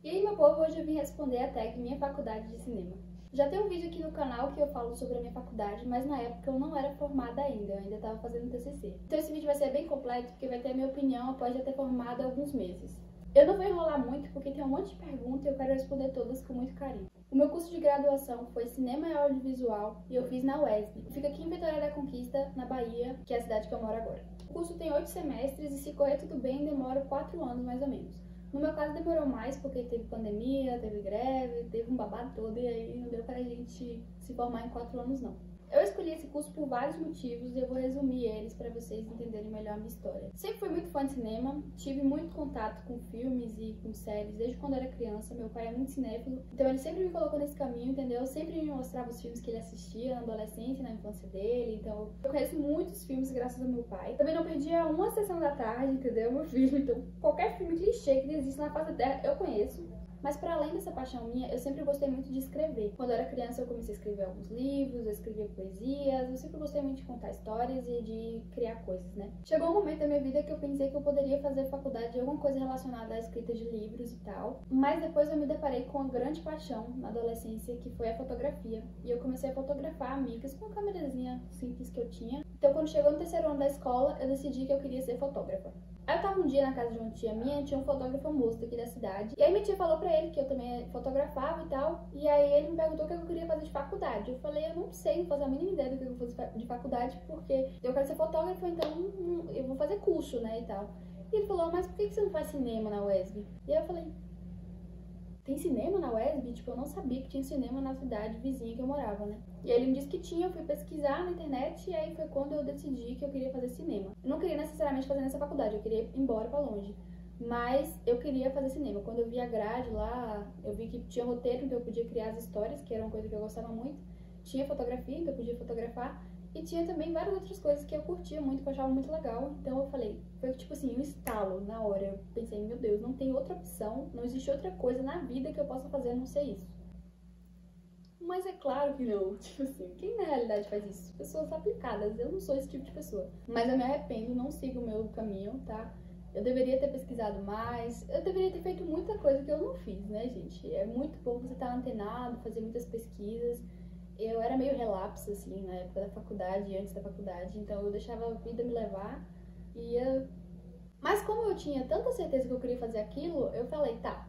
E aí, meu povo, hoje eu vim responder a tag minha faculdade de cinema. Já tem um vídeo aqui no canal que eu falo sobre a minha faculdade, mas na época eu não era formada ainda, eu ainda estava fazendo TCC. Então esse vídeo vai ser bem completo porque vai ter a minha opinião após já ter formado há alguns meses. Eu não vou enrolar muito porque tem um monte de perguntas e eu quero responder todas com muito carinho. O meu curso de graduação foi Cinema e Audiovisual e eu fiz na UESB. Fica aqui em Vitória da Conquista, na Bahia, que é a cidade que eu moro agora. O curso tem 8 semestres e, se correr tudo bem, demora 4 anos mais ou menos. No meu caso demorou mais porque teve pandemia, teve greve, teve um babado todo e aí não deu pra gente se formar em 4 anos não. Eu escolhi esse curso por vários motivos e eu vou resumir eles para vocês entenderem melhor a minha história. Sempre fui muito fã de cinema, tive muito contato com filmes e com séries desde quando eu era criança. Meu pai é muito cinéfilo, então ele sempre me colocou nesse caminho, entendeu? Sempre me mostrava os filmes que ele assistia na adolescência e na infância dele, então eu conheço muitos filmes graças ao meu pai. Também não perdia uma sessão da tarde, entendeu? Meu filho, então qualquer filme clichê que existe na face da terra eu conheço. Mas para além dessa paixão minha, eu sempre gostei muito de escrever. Quando eu era criança eu comecei a escrever alguns livros, eu escrevia poesias, eu sempre gostei muito de contar histórias e de criar coisas, né? Chegou um momento da minha vida que eu pensei que eu poderia fazer faculdade de alguma coisa relacionada à escrita de livros e tal, mas depois eu me deparei com uma grande paixão na adolescência, que foi a fotografia. E eu comecei a fotografar amigas com uma câmerazinha simples que eu tinha. Então quando chegou no terceiro ano da escola, eu decidi que eu queria ser fotógrafa. Aí eu tava um dia na casa de uma tia minha, tinha um fotógrafo famoso daqui da cidade. E aí minha tia falou pra ele que eu também fotografava e tal. E aí ele me perguntou o que eu queria fazer de faculdade. Eu falei, eu não sei, não faço a mínima ideia do que eu vou fazer de faculdade, porque eu quero ser fotógrafo, então eu vou fazer curso, né, e tal. E ele falou, mas por que você não faz cinema na UESB? E aí eu falei, tem cinema na UESB? Tipo, eu não sabia que tinha cinema na cidade vizinha que eu morava, né? E aí ele me disse que tinha, eu fui pesquisar na internet e aí foi quando eu decidi que eu queria fazer cinema. Eu não queria necessariamente fazer nessa faculdade, eu queria ir embora pra longe. Mas eu queria fazer cinema. Quando eu vi a grade lá, eu vi que tinha roteiro, então eu podia criar as histórias, que era uma coisa que eu gostava muito. Tinha fotografia, então eu podia fotografar. E tinha também várias outras coisas que eu curtia muito, que eu achava muito legal. Então eu falei, foi tipo assim, um estalo na hora. Eu pensei, meu Deus, não tem outra opção, não existe outra coisa na vida que eu possa fazer a não ser isso. Mas é claro que não, tipo assim, quem na realidade faz isso? Pessoas aplicadas, eu não sou esse tipo de pessoa. Mas eu me arrependo, não sigo o meu caminho, tá? Eu deveria ter pesquisado mais, eu deveria ter feito muita coisa que eu não fiz, né, gente? É muito bom você estar antenado, fazer muitas pesquisas. Eu era meio relapso, assim, na época da faculdade e antes da faculdade, então eu deixava a vida me levar e ia... Mas como eu tinha tanta certeza que eu queria fazer aquilo, eu falei, tá,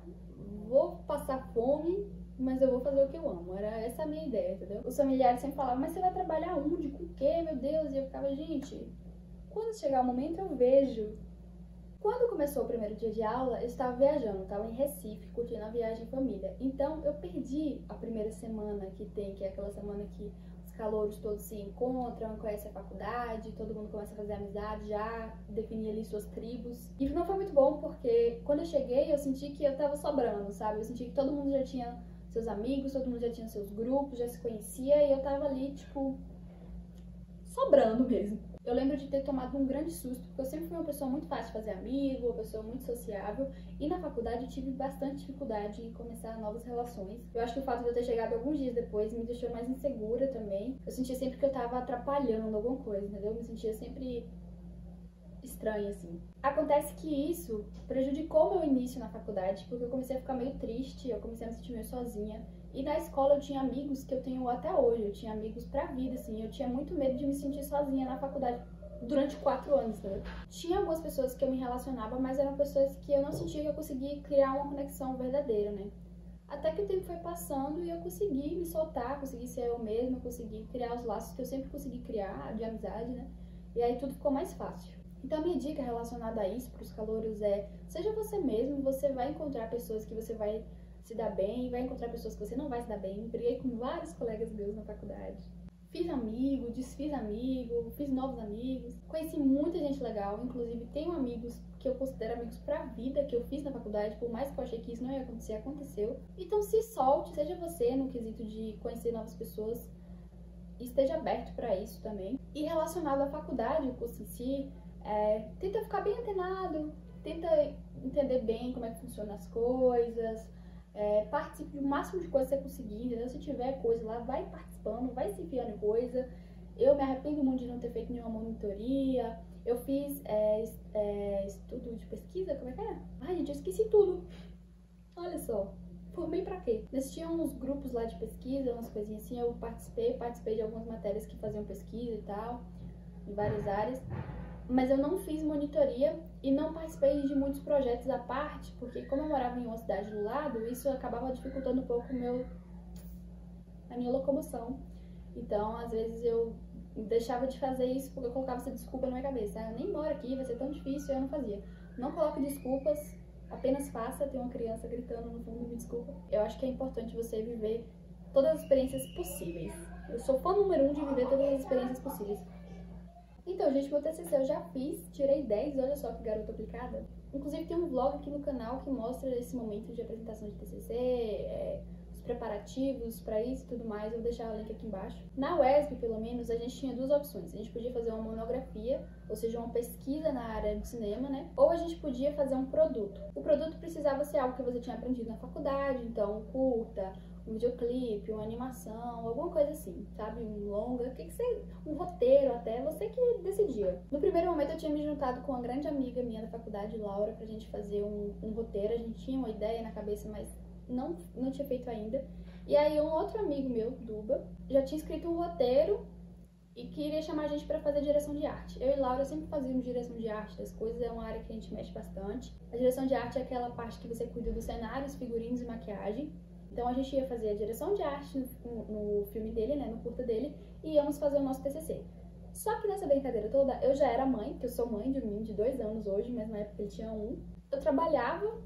vou passar fome, mas eu vou fazer o que eu amo. Era essa a minha ideia, entendeu? Os familiares sempre falavam, mas você vai trabalhar onde? Com o quê? Meu Deus! E eu ficava, gente, quando chegar o momento eu vejo. Quando começou o primeiro dia de aula, eu estava viajando, estava em Recife, curtindo a viagem em família. Então eu perdi a primeira semana que é aquela semana que os calouros todos se encontram, conhecem a faculdade, todo mundo começa a fazer amizade, já definir ali suas tribos. E não foi muito bom porque quando eu cheguei eu senti que eu tava sobrando, sabe? Eu senti que todo mundo já tinha seus amigos, todo mundo já tinha seus grupos, já se conhecia e eu tava ali, tipo, sobrando mesmo. Eu lembro de ter tomado um grande susto, porque eu sempre fui uma pessoa muito fácil de fazer amigo, uma pessoa muito sociável, e na faculdade eu tive bastante dificuldade em começar novas relações. Eu acho que o fato de eu ter chegado alguns dias depois me deixou mais insegura também. Eu sentia sempre que eu tava atrapalhando alguma coisa, entendeu? Eu me sentia sempre estranha, assim. Acontece que isso prejudicou meu início na faculdade, porque eu comecei a ficar meio triste, eu comecei a me sentir meio sozinha. E na escola eu tinha amigos que eu tenho até hoje, eu tinha amigos pra vida, assim. Eu tinha muito medo de me sentir sozinha na faculdade durante 4 anos, né? Tinha algumas pessoas que eu me relacionava, mas eram pessoas que eu não sentia que eu conseguia criar uma conexão verdadeira, né? Até que o tempo foi passando e eu consegui me soltar, consegui ser eu mesma, consegui criar os laços que eu sempre consegui criar, de amizade, né? E aí tudo ficou mais fácil. Então a minha dica relacionada a isso, para os calouros, é seja você mesmo, você vai encontrar pessoas que você vai se dar bem, vai encontrar pessoas que você não vai se dar bem. Briguei com vários colegas meus na faculdade. Fiz amigo, desfiz amigo, fiz novos amigos. Conheci muita gente legal, inclusive tenho amigos que eu considero amigos pra vida, que eu fiz na faculdade, por mais que eu achei que isso não ia acontecer, aconteceu. Então se solte, seja você no quesito de conhecer novas pessoas, esteja aberto pra isso também. E relacionado à faculdade, o curso em si, tenta ficar bem antenado, tenta entender bem como é que funcionam as coisas, participe do máximo de coisa que você conseguir, entendeu? Se tiver coisa lá, vai participando, vai se enfiando em coisa. Eu me arrependo muito de não ter feito nenhuma monitoria. Eu fiz estudo de pesquisa, como é que é? Ai, gente, eu esqueci tudo. Olha só, formei pra quê? Existiam uns grupos lá de pesquisa, umas coisinhas assim, eu participei de algumas matérias que faziam pesquisa e tal, em várias áreas, mas eu não fiz monitoria e não participei de muitos projetos à parte, porque como eu morava em uma cidade do lado, isso acabava dificultando um pouco a minha locomoção. Então, às vezes eu deixava de fazer isso porque eu colocava essa desculpa na minha cabeça. Eu nem moro aqui, vai ser tão difícil, eu não fazia. Não coloque desculpas, apenas faça. Tem uma criança gritando no fundo, me desculpa. Eu acho que é importante você viver todas as experiências possíveis. Eu sou fã número 1 de viver todas as experiências possíveis. Então, gente, meu TCC eu já fiz, tirei 10, olha só que garota aplicada. Inclusive tem um vlog aqui no canal que mostra esse momento de apresentação de TCC, os preparativos para isso e tudo mais, eu vou deixar o link aqui embaixo. Na UESP, pelo menos, a gente tinha duas opções. A gente podia fazer uma monografia, ou seja, uma pesquisa na área de cinema, né? Ou a gente podia fazer um produto. O produto precisava ser algo que você tinha aprendido na faculdade, então um curta, um videoclipe, uma animação, alguma coisa assim, sabe? Um longa, um roteiro até, você que decidia. No primeiro momento eu tinha me juntado com uma grande amiga minha da faculdade, Laura, pra gente fazer um roteiro. A gente tinha uma ideia na cabeça, mas não tinha feito ainda. E aí um outro amigo meu, Duba, já tinha escrito um roteiro e queria chamar a gente pra fazer direção de arte. Eu e Laura sempre fazíamos direção de arte das coisas, é uma área que a gente mexe bastante. A direção de arte é aquela parte que você cuida dos cenários, figurinos e maquiagem. Então a gente ia fazer a direção de arte no filme dele, né, no curta dele, e íamos fazer o nosso TCC. Só que nessa brincadeira toda, eu já era mãe, que eu sou mãe de um menino de 2 anos hoje, mas na época ele tinha 1. Eu trabalhava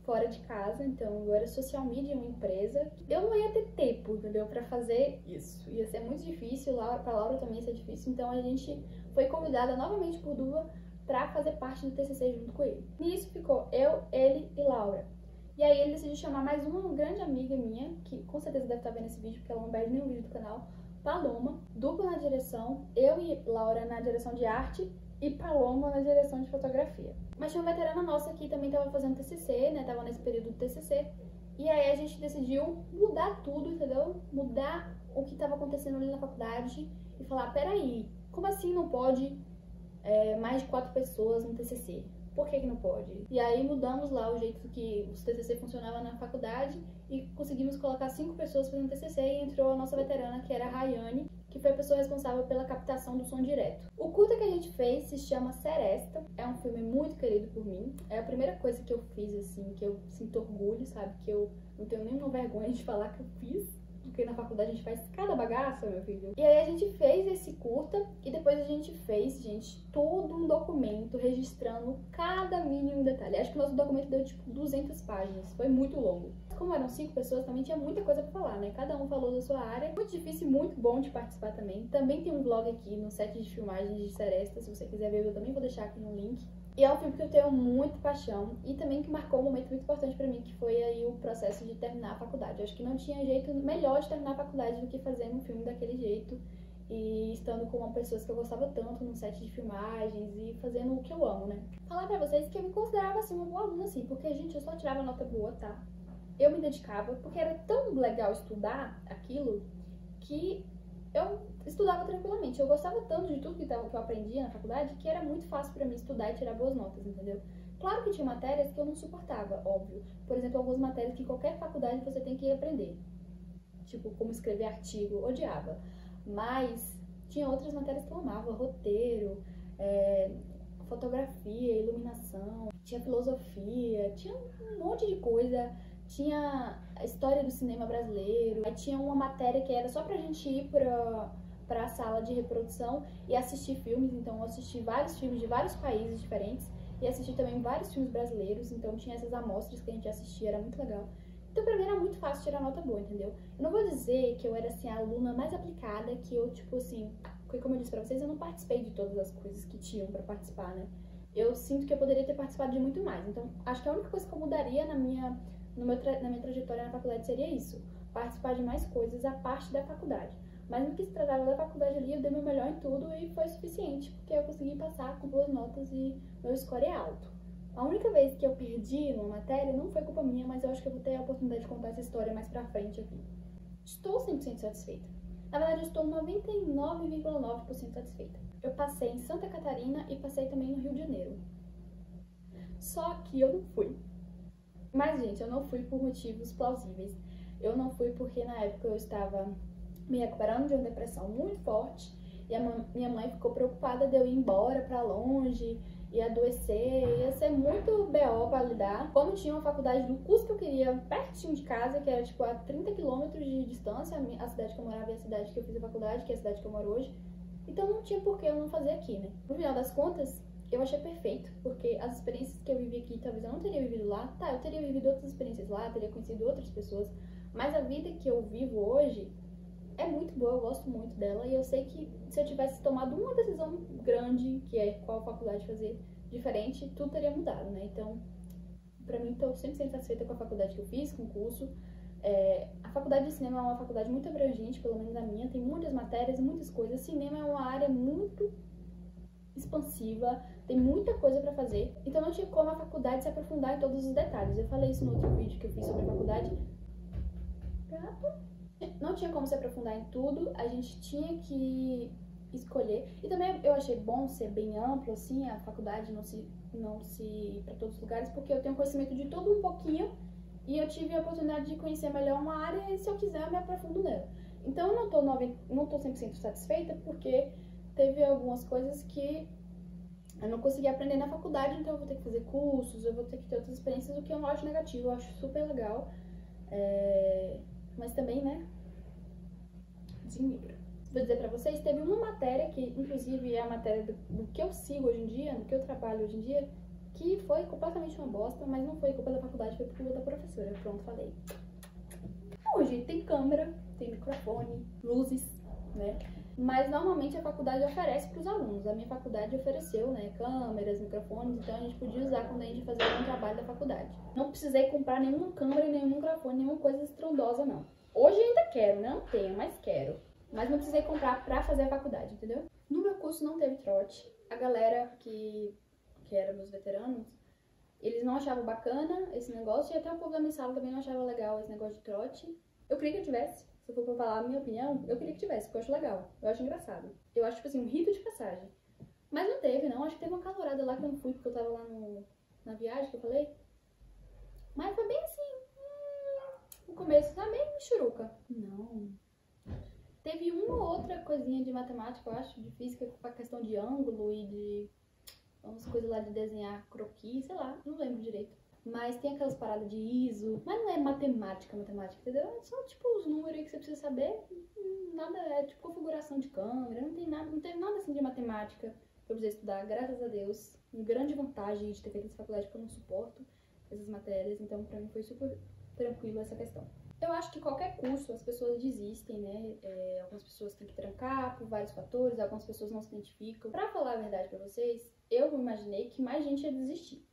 fora de casa, então eu era social media em uma empresa. Eu não ia ter tempo, entendeu, pra fazer isso. Ia ser muito difícil, pra Laura também ia ser difícil, então a gente foi convidada novamente por Duva pra fazer parte do TCC junto com ele. Nisso ficou eu, ele e Laura. E aí ele decidiu chamar mais uma grande amiga minha, que com certeza deve estar vendo esse vídeo, porque ela não perde nenhum vídeo do canal, Paloma, Dupla na direção, eu e Laura na direção de arte e Paloma na direção de fotografia. Mas tinha uma veterana nossa que também estava fazendo TCC, né, tava nesse período do TCC, e aí a gente decidiu mudar tudo, entendeu? Mudar o que estava acontecendo ali na faculdade e falar, peraí, como assim não pode mais de 4 pessoas no TCC? Por que não pode? E aí mudamos lá o jeito que os TCC funcionava na faculdade e conseguimos colocar 5 pessoas fazendo TCC e entrou a nossa veterana, que era a Rayane, que foi a pessoa responsável pela captação do som direto. O curta que a gente fez se chama Seresta, é um filme muito querido por mim, é a primeira coisa que eu fiz, assim, que eu sinto orgulho, sabe, que eu não tenho nenhuma vergonha de falar que eu fiz. Porque na faculdade a gente faz cada bagaça, meu filho. E aí a gente fez esse curta e depois a gente fez, gente, todo um documento registrando cada mínimo detalhe. Acho que o nosso documento deu tipo 200 páginas, foi muito longo. Como eram 5 pessoas, também tinha muita coisa pra falar, né? Cada um falou da sua área. Muito difícil e muito bom de participar também. Também tem um vlog aqui no set de filmagens de Seresta, se você quiser ver, eu também vou deixar aqui no link. E é um filme que eu tenho muita paixão e também que marcou um momento muito importante pra mim, que foi aí o processo de terminar a faculdade. Eu acho que não tinha jeito melhor de terminar a faculdade do que fazer um filme daquele jeito e estando com uma pessoa que eu gostava tanto no set de filmagens e fazendo o que eu amo, né? Falar pra vocês que eu me considerava, assim, uma boa aluna, assim, porque, gente, eu só tirava nota boa, tá? Eu me dedicava, porque era tão legal estudar aquilo que eu estudava tranquilamente. Eu gostava tanto de tudo que eu aprendia na faculdade que era muito fácil pra mim estudar e tirar boas notas, entendeu? Claro que tinha matérias que eu não suportava, óbvio. Por exemplo, algumas matérias que em qualquer faculdade você tem que aprender. Tipo, como escrever artigo, odiava. Mas tinha outras matérias que eu amava, roteiro, fotografia, iluminação, tinha filosofia, tinha um monte de coisa. Tinha a história do cinema brasileiro, aí tinha uma matéria que era só pra gente ir pra sala de reprodução e assistir filmes. Então eu assisti vários filmes de vários países diferentes e assisti também vários filmes brasileiros, então tinha essas amostras que a gente assistia, era muito legal. Então pra mim era muito fácil tirar nota boa, entendeu? Eu não vou dizer que eu era assim a aluna mais aplicada, que eu tipo assim, porque como eu disse pra vocês, eu não participei de todas as coisas que tinham pra participar, né? Eu sinto que eu poderia ter participado de muito mais, então acho que a única coisa que eu mudaria na minha trajetória na faculdade seria isso, participar de mais coisas à parte da faculdade. Mas no que se tratava da faculdade ali, eu dei meu melhor em tudo e foi suficiente, porque eu consegui passar com boas notas e meu score é alto. A única vez que eu perdi uma matéria não foi culpa minha, mas eu acho que eu vou ter a oportunidade de contar essa história mais pra frente aqui. Estou 100% satisfeita. Na verdade, eu estou 99,9% satisfeita. Eu passei em Santa Catarina e passei também no Rio de Janeiro. Só que eu não fui. Mas, gente, eu não fui por motivos plausíveis. Eu não fui porque na época eu estava me recuperando de uma depressão muito forte e minha mãe ficou preocupada de eu ir embora pra longe e adoecer, ia ser muito BO pra lidar. Como tinha uma faculdade no curso que eu queria pertinho de casa, que era tipo a 30 quilômetros de distância, a cidade que eu morava e a cidade que eu fiz a faculdade, que é a cidade que eu moro hoje, então não tinha por que eu não fazer aqui, né? No final das contas, eu achei perfeito, porque as experiências que eu vivi aqui, talvez eu não teria vivido lá. Tá, eu teria vivido outras experiências lá, teria conhecido outras pessoas, mas a vida que eu vivo hoje é muito boa, eu gosto muito dela, e eu sei que se eu tivesse tomado uma decisão grande, que é qual faculdade fazer diferente, tudo teria mudado, né? Então, pra mim, tô 100% satisfeita com a faculdade que eu fiz, com o curso. A faculdade de cinema é uma faculdade muito abrangente, pelo menos a minha, tem muitas matérias, muitas coisas. Cinema é uma área muito expansiva, tem muita coisa pra fazer, então não tinha como a faculdade se aprofundar em todos os detalhes. Eu falei isso no outro vídeo que eu fiz sobre a faculdade. Não tinha como se aprofundar em tudo, a gente tinha que escolher. E também eu achei bom ser bem amplo, assim, a faculdade não se ir pra todos os lugares, porque eu tenho conhecimento de tudo um pouquinho e eu tive a oportunidade de conhecer melhor uma área e se eu quiser eu me aprofundo nela. Então eu não tô 100% satisfeita porque teve algumas coisas que eu não consegui aprender na faculdade, então eu vou ter que fazer cursos, eu vou ter que ter outras experiências, o que eu não acho negativo, eu acho super legal. Mas também, né, desequilibra. Vou dizer pra vocês, teve uma matéria que, inclusive, é a matéria do que eu sigo hoje em dia, do que eu trabalho hoje em dia, que foi completamente uma bosta, mas não foi culpa da faculdade, foi culpa da professora. Pronto, falei. Hoje tem câmera, tem microfone, luzes, né? Mas normalmente a faculdade oferece para os alunos. A minha faculdade ofereceu, né, câmeras, microfones, então a gente podia usar quando a gente fazia algum trabalho da faculdade. Não precisei comprar nenhuma câmera, nenhum microfone, nenhuma coisa estrondosa, não. Hoje ainda quero, não tenho, mas quero. Mas não precisei comprar pra fazer a faculdade, entendeu? No meu curso não teve trote. A galera que era meus veteranos, eles não achavam bacana esse negócio, e até o povo da minha sala também não achava legal esse negócio de trote. Eu queria que eu tivesse. Se eu for pra falar a minha opinião, eu queria que tivesse, porque eu acho legal. Eu acho engraçado. Eu acho, tipo assim, um rito de passagem. Mas não teve, não. Acho que teve uma calorada lá que eu não fui, porque eu tava lá na viagem que eu falei. Mas foi bem assim, no começo, tá bem michuruca. Não. Teve uma ou outra coisinha de matemática, eu acho, de física, com a questão de ângulo e de umas coisas lá de desenhar croquis, sei lá, não lembro direito. Mas tem aquelas paradas de ISO, mas não é matemática, entendeu? É só tipo os números aí que você precisa saber. Nada, é tipo configuração de câmera, não teve nada assim de matemática que eu precisei estudar, graças a Deus. Uma grande vantagem de ter feito essa faculdade, porque eu não suporto essas matérias, então pra mim foi super tranquilo essa questão. Eu acho que qualquer curso as pessoas desistem, né? Algumas pessoas têm que trancar por vários fatores, algumas pessoas não se identificam. Pra falar a verdade pra vocês, eu imaginei que mais gente ia desistir.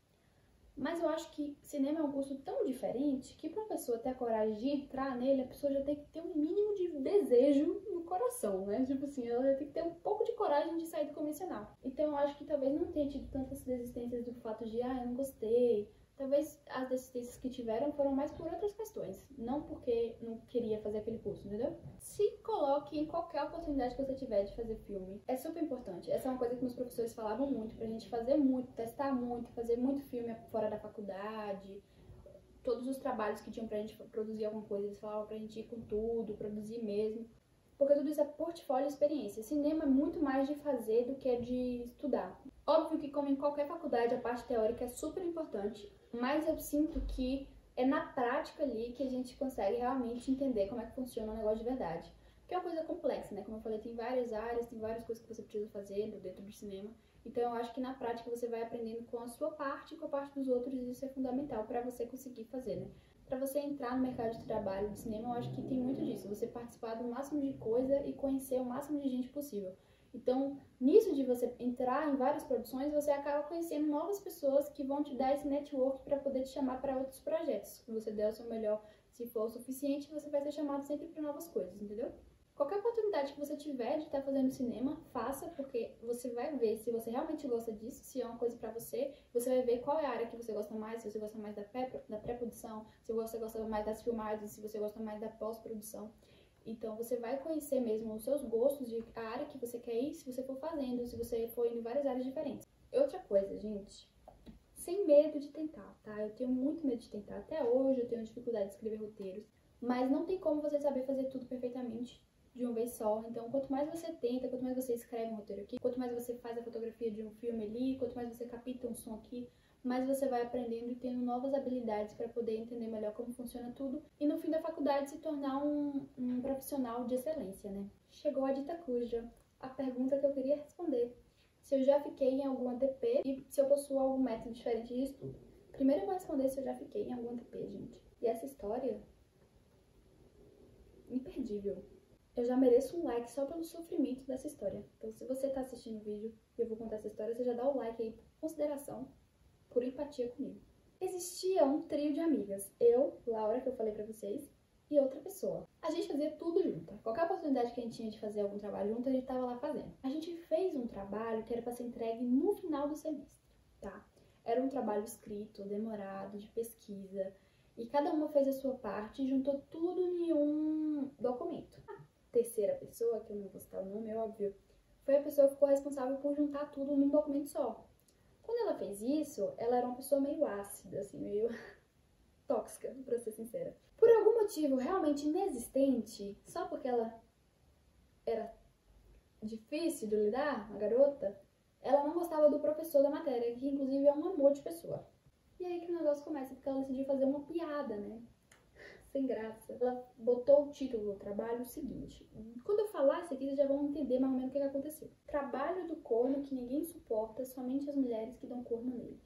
Mas eu acho que cinema é um curso tão diferente que pra pessoa ter a coragem de entrar nele, a pessoa já tem que ter um mínimo de desejo no coração, né? Tipo assim, ela tem que ter um pouco de coragem de sair do convencional. Então eu acho que talvez não tenha tido tantas desistências do fato de, eu não gostei. Talvez as desistências que tiveram foram mais por outras questões, não porque não queria fazer aquele curso, entendeu? Se coloque em qualquer oportunidade que você tiver de fazer filme. É super importante. Essa é uma coisa que meus professores falavam muito, pra gente fazer muito, testar muito, fazer muito filme fora da faculdade. Todos os trabalhos que tinham pra gente produzir alguma coisa, eles falavam pra gente ir com tudo, produzir mesmo. Porque tudo isso é portfólio e experiência. Cinema é muito mais de fazer do que de estudar. Óbvio que, como em qualquer faculdade, a parte teórica é super importante, mas eu sinto que é na prática ali que a gente consegue realmente entender como é que funciona o negócio de verdade. Porque é uma coisa complexa, né? Como eu falei, tem várias áreas, tem várias coisas que você precisa fazer dentro do cinema. Então eu acho que na prática você vai aprendendo com a sua parte e com a parte dos outros, e isso é fundamental para você conseguir fazer, né? Para você entrar no mercado de trabalho de cinema, eu acho que tem muito disso. Você participar do máximo de coisa e conhecer o máximo de gente possível. Então, nisso de você entrar em várias produções, você acaba conhecendo novas pessoas que vão te dar esse network para poder te chamar para outros projetos. Se você der o seu melhor, se for o suficiente, você vai ser chamado sempre para novas coisas, entendeu? Qualquer oportunidade que você tiver de estar fazendo cinema, faça, porque você vai ver se você realmente gosta disso, se é uma coisa pra você, você vai ver qual é a área que você gosta mais, se você gosta mais da pré-produção, se você gosta mais das filmagens, se você gosta mais da pós-produção. Então você vai conhecer mesmo os seus gostos, a área que você quer ir, se você for fazendo, se você for indo em várias áreas diferentes. Outra coisa, gente, sem medo de tentar, tá? Eu tenho muito medo de tentar. Até hoje eu tenho dificuldade de escrever roteiros, mas não tem como você saber fazer tudo perfeitamente de uma vez só. Então, quanto mais você tenta, quanto mais você escreve um roteiro aqui, quanto mais você faz a fotografia de um filme ali, quanto mais você capta um som aqui, mais você vai aprendendo e tendo novas habilidades para poder entender melhor como funciona tudo e no fim da faculdade se tornar um profissional de excelência, né? Chegou a dita cuja, a pergunta que eu queria responder. Se eu já fiquei em algum ATP e se eu possuo algum método diferente de estudo. Primeiro eu vou responder se eu já fiquei em algum ATP, gente. E essa história... imperdível. Eu já mereço um like só pelo sofrimento dessa história. Então, se você tá assistindo o vídeo e eu vou contar essa história, você já dá o like aí por consideração, por empatia comigo. Existia um trio de amigas. Eu, Laura, que eu falei pra vocês, e outra pessoa. A gente fazia tudo junto. Qualquer oportunidade que a gente tinha de fazer algum trabalho junto, a gente tava lá fazendo. A gente fez um trabalho que era pra ser entregue no final do semestre, tá? Era um trabalho escrito, demorado, de pesquisa. E cada uma fez a sua parte e juntou tudo em um documento. A terceira pessoa, que eu não vou citar o nome, é óbvio, foi a pessoa que ficou responsável por juntar tudo num documento só. Quando ela fez isso, ela era uma pessoa meio ácida, assim, meio tóxica, pra ser sincera. Por algum motivo realmente inexistente, só porque ela era difícil de lidar, uma garota, ela não gostava do professor da matéria, que inclusive é um amor de pessoa. E aí que o negócio começa, porque ela decidiu fazer uma piada, né? Sem graça. Ela botou o título do trabalho o seguinte. Quando eu falar isso aqui, vocês já vão entender mais ou menos o que aconteceu. Trabalho do corno que ninguém suporta, somente as mulheres que dão corno nele.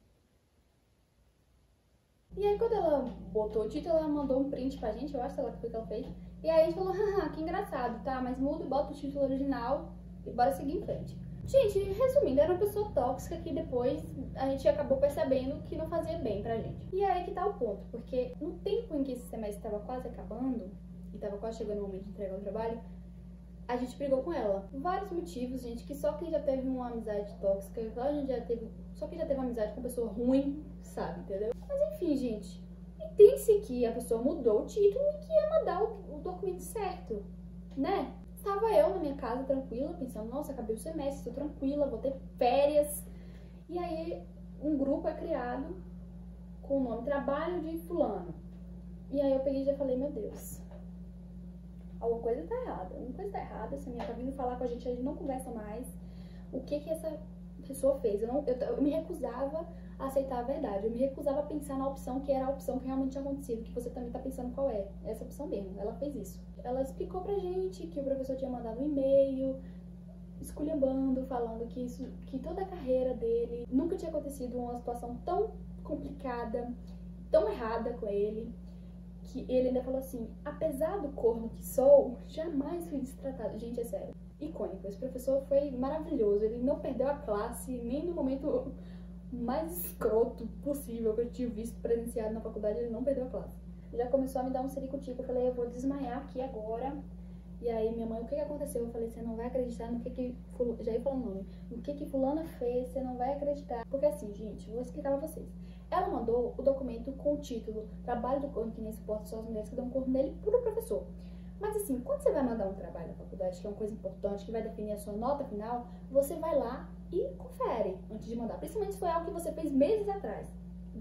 E aí quando ela botou o título, ela mandou um print pra gente, eu acho, sei lá o que foi que ela fez. E aí a gente falou, haha, que engraçado, tá? Mas muda, bota o título original e bora seguir em frente. Gente, resumindo, era uma pessoa tóxica que depois a gente acabou percebendo que não fazia bem pra gente. E aí que tá o ponto, porque no tempo em que esse semestre estava quase acabando, e tava quase chegando o momento de entregar o trabalho, a gente brigou com ela. Vários motivos, gente, que só quem já teve uma amizade tóxica, só quem já teve uma amizade com pessoa ruim, sabe, entendeu? Mas enfim, gente, entende-se que a pessoa mudou o título e que ia mandar o documento certo, né? Estava eu na minha casa, tranquila, pensando, nossa, acabei o semestre, estou tranquila, vou ter férias. E aí, um grupo é criado com o nome Trabalho de Fulano. E aí eu peguei e já falei, meu Deus, alguma coisa tá errada. Essa minha tá vindo falar com a gente não conversa mais. O que essa pessoa fez? Eu me recusava a aceitar a verdade. Eu me recusava a pensar na opção que era a opção que realmente tinha acontecido, que você também tá pensando qual é. Essa opção mesmo, ela fez isso. Ela explicou pra gente que o professor tinha mandado um e-mail, esculhambando, falando que toda a carreira dele nunca tinha acontecido uma situação tão complicada, tão errada com ele, que ele ainda falou assim, apesar do corno que sou, jamais fui destratado. Gente, é sério. Icônico. Esse professor foi maravilhoso. Ele não perdeu a classe, nem no momento mais escroto possível que eu tinha visto presenciado na faculdade, ele não perdeu a classe. Já começou a me dar um ciricutico. Eu falei, eu vou desmaiar aqui agora. E aí minha mãe, o que aconteceu? Eu falei, você não vai acreditar no que já ia falando o nome. No que fulana fez, você não vai acreditar. Porque assim, gente, eu vou explicar pra vocês. Ela mandou o documento com o título Trabalho do corno que nem suporta só as mulheres que dão corno nele pro professor. Mas assim, quando você vai mandar um trabalho na faculdade, que é uma coisa importante, que vai definir a sua nota final, você vai lá e confere antes de mandar. Principalmente se foi algo que você fez meses atrás,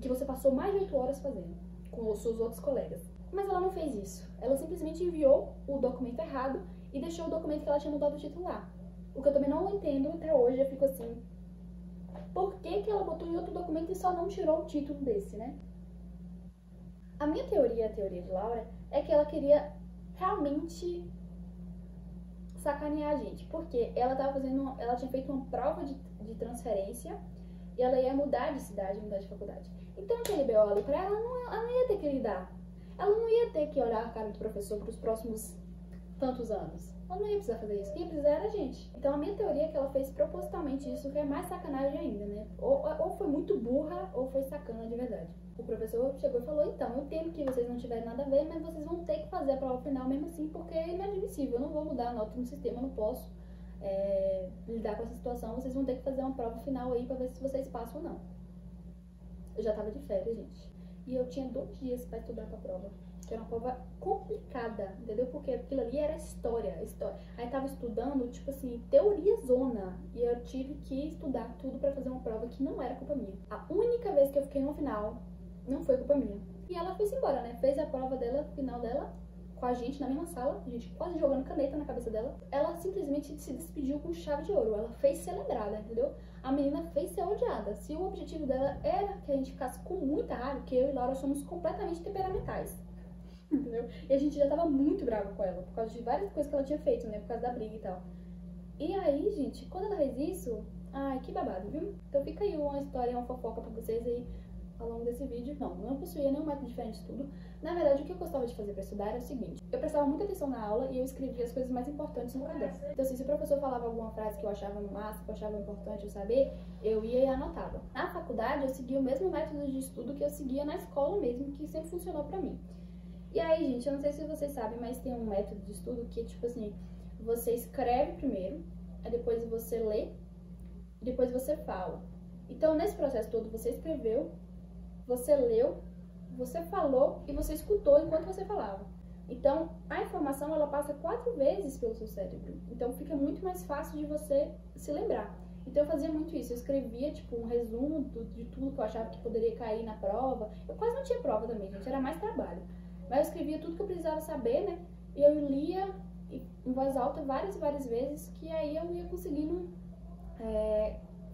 que você passou mais de 8 horas fazendo com os seus outros colegas. Mas ela não fez isso. Ela simplesmente enviou o documento errado e deixou o documento que ela tinha mudado o título lá. O que eu também não entendo até hoje, eu fico assim, por que ela botou em outro documento e só não tirou o título desse, né? A minha teoria, a teoria de Laura, é que ela queria realmente sacanear a gente, porque ela tinha feito uma prova de transferência e ela ia mudar de cidade, mudar de faculdade. Então aquele BO ali pra ela, ela não ia ter que lidar. Ela não ia ter que olhar a cara do professor para os próximos tantos anos. Ela não ia precisar fazer isso. Quem ia precisar era a gente. Então a minha teoria é que ela fez propositalmente isso, que é mais sacanagem ainda, né? Ou foi muito burra, ou foi sacana de verdade. O professor chegou e falou, então, eu entendo que vocês não tiverem nada a ver, mas vocês vão ter que fazer a prova final mesmo assim, porque é inadmissível. Eu não vou mudar a nota no sistema, eu não posso lidar com essa situação. Vocês vão ter que fazer uma prova final aí pra ver se vocês passam ou não. Eu já tava de férias, gente. E eu tinha 2 dias pra estudar pra prova. que era uma prova complicada, entendeu? Porque aquilo ali era história. Aí tava estudando, tipo assim, teoria zona, e eu tive que estudar tudo pra fazer uma prova que não era culpa minha. A única vez que eu fiquei no final, não foi culpa minha. E ela foi embora, né? Fez a prova dela, final dela, com a gente na mesma sala, a gente quase jogando caneta na cabeça dela. Ela simplesmente se despediu com chave de ouro. Ela fez ser lembrada, entendeu? A menina fez ser odiada. Se o objetivo dela era que a gente ficasse com muita raiva, porque eu e Laura somos completamente temperamentais, entendeu? E a gente já tava muito brava com ela, por causa de várias coisas que ela tinha feito, né? Por causa da briga e tal. E aí, gente, quando ela fez isso, ai, que babado, viu? Então fica aí uma história, uma fofoca pra vocês aí ao longo desse vídeo. Não possuía nenhum método diferente de estudo. Na verdade, o que eu gostava de fazer pra estudar era o seguinte: eu prestava muita atenção na aula e eu escrevia as coisas mais importantes no caderno. Então, assim, se o professor falava alguma frase que eu achava massa, que eu achava importante eu saber, eu ia e anotava. Na faculdade, eu seguia o mesmo método de estudo que eu seguia na escola mesmo, que sempre funcionou pra mim. E aí, gente, eu não sei se vocês sabem, mas tem um método de estudo que é tipo assim: você escreve primeiro, aí depois você lê, e depois você fala. Então, nesse processo todo, você escreveu, você leu, você falou e você escutou enquanto você falava. Então, a informação, ela passa 4 vezes pelo seu cérebro. Então, fica muito mais fácil de você se lembrar. Então, eu fazia muito isso. Eu escrevia, tipo, um resumo de tudo que eu achava que poderia cair na prova. Eu quase não tinha prova também, gente. Era mais trabalho. Mas eu escrevia tudo que eu precisava saber, né? E eu lia em voz alta várias e várias vezes, que aí eu ia conseguindo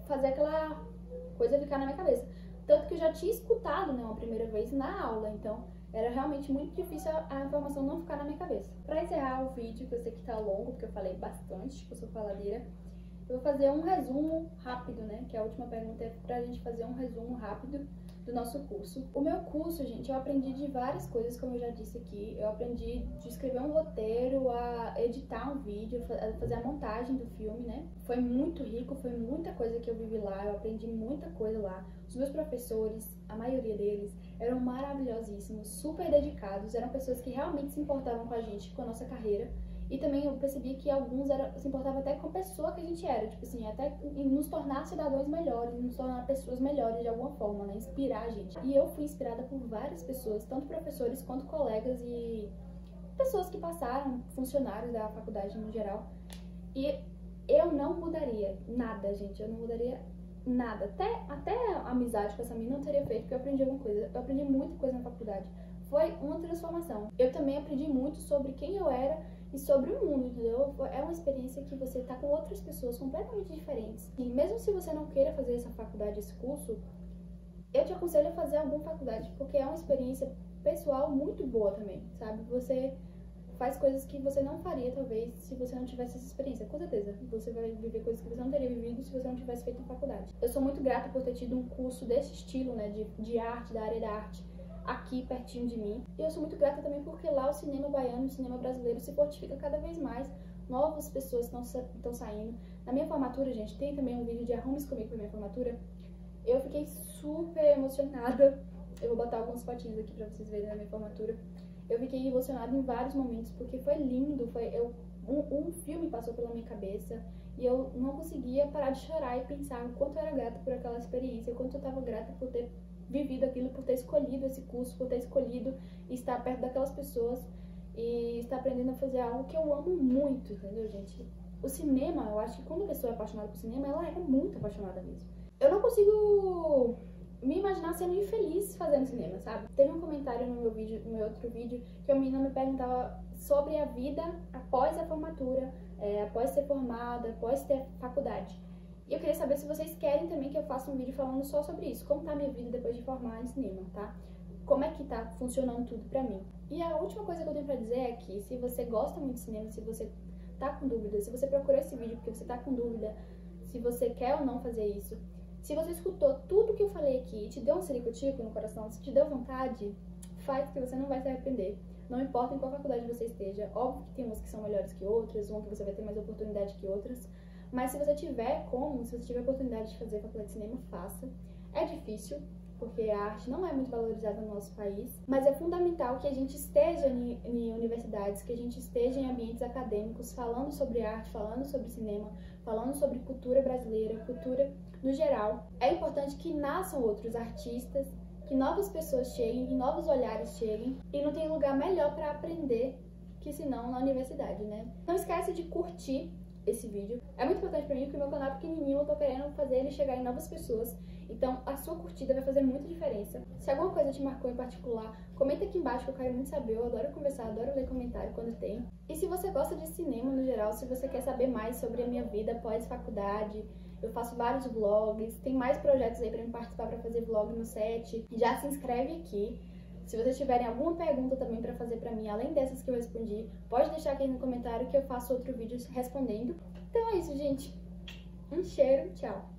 fazer aquela coisa ficar na minha cabeça. Tanto que eu já tinha escutado, né, uma primeira vez na aula, então era realmente muito difícil a informação não ficar na minha cabeça. Pra encerrar o vídeo, que eu sei que tá longo, porque eu falei bastante, que eu sou faladeira, eu vou fazer um resumo rápido, né, que a última pergunta é pra gente fazer um resumo rápido do nosso curso. O meu curso, gente, eu aprendi de várias coisas, como eu já disse aqui. Eu aprendi de escrever um roteiro, a editar um vídeo, a fazer a montagem do filme, né? Foi muito rico, foi muita coisa que eu vivi lá, eu aprendi muita coisa lá. Os meus professores, a maioria deles, eram maravilhosíssimos, super dedicados, eram pessoas que realmente se importavam com a gente, com a nossa carreira. E também eu percebi que alguns se importavam até com a pessoa que a gente era, tipo assim, até em nos tornar cidadãos melhores, nos tornar pessoas melhores de alguma forma, né? Inspirar a gente. E eu fui inspirada por várias pessoas, tanto professores quanto colegas e pessoas que passaram, funcionários da faculdade no geral. E eu não mudaria nada, gente, eu não mudaria nada. Até a amizade com essa menina eu não teria feito, porque eu aprendi alguma coisa. Eu aprendi muita coisa na faculdade. Foi uma transformação. Eu também aprendi muito sobre quem eu era e sobre o mundo, entendeu? É uma experiência que você tá com outras pessoas completamente diferentes. E mesmo se você não queira fazer essa faculdade, esse curso, eu te aconselho a fazer alguma faculdade, porque é uma experiência pessoal muito boa também, sabe? Você faz coisas que você não faria, talvez, se você não tivesse essa experiência. Com certeza, você vai viver coisas que você não teria vivido se você não tivesse feito a faculdade. Eu sou muito grata por ter tido um curso desse estilo, né, de arte, da área da arte, aqui pertinho de mim. E eu sou muito grata também porque lá o cinema baiano, o cinema brasileiro se fortifica cada vez mais. Novas pessoas estão saindo. Na minha formatura, gente, tem também um vídeo de Arrume-se Comigo pra minha formatura. Eu fiquei super emocionada. Eu vou botar algumas fotinhos aqui pra vocês verem na minha formatura. Eu fiquei emocionada em vários momentos, porque foi lindo, um filme passou pela minha cabeça e eu não conseguia parar de chorar e pensar o quanto eu era grata por aquela experiência, o quanto eu estava grata por ter vivido aquilo, por ter escolhido esse curso, por ter escolhido estar perto daquelas pessoas e estar aprendendo a fazer algo que eu amo muito, entendeu, gente? O cinema, eu acho que quando a pessoa é apaixonada por cinema, ela é muito apaixonada mesmo. Eu não consigo me imaginar sendo infeliz fazendo cinema, sabe? Teve um comentário no meu outro vídeo, que a menina me perguntava sobre a vida após a formatura, após ser formada, após ter faculdade. E eu queria saber se vocês querem também que eu faça um vídeo falando só sobre isso, como tá a minha vida depois de formar em cinema, tá? Como é que tá funcionando tudo pra mim. E a última coisa que eu tenho pra dizer é que se você gosta muito de cinema, se você tá com dúvida, se você procurou esse vídeo porque você tá com dúvida, se você quer ou não fazer isso, se você escutou tudo que eu falei aqui e te deu um ciricutico no coração, se te deu vontade, faz que você não vai se arrepender. Não importa em qual faculdade você esteja, óbvio que tem umas que são melhores que outras, uma que você vai ter mais oportunidade que outras, mas se você tiver se você tiver oportunidade de fazer faculdade de cinema, faça. É difícil, porque a arte não é muito valorizada no nosso país, mas é fundamental que a gente esteja em universidades, que a gente esteja em ambientes acadêmicos falando sobre arte, falando sobre cinema, falando sobre cultura brasileira, cultura no geral. É importante que nasçam outros artistas que novas pessoas cheguem, que novos olhares cheguem, e não tem lugar melhor para aprender que senão na universidade, né? Não esquece de curtir esse vídeo. É muito importante pra mim porque o meu canal é pequenininho, eu tô querendo fazer ele chegar em novas pessoas. Então a sua curtida vai fazer muita diferença. Se alguma coisa te marcou em particular, comenta aqui embaixo que eu quero muito saber. Eu adoro conversar, adoro ler comentário quando tem. E se você gosta de cinema no geral, se você quer saber mais sobre a minha vida pós-faculdade, eu faço vários vlogs, tem mais projetos aí pra me participar pra fazer vlog no set. Já se inscreve aqui. Se vocês tiverem alguma pergunta também pra fazer pra mim, além dessas que eu respondi, pode deixar aqui no comentário que eu faço outro vídeo respondendo. Então é isso, gente. Um cheiro, tchau!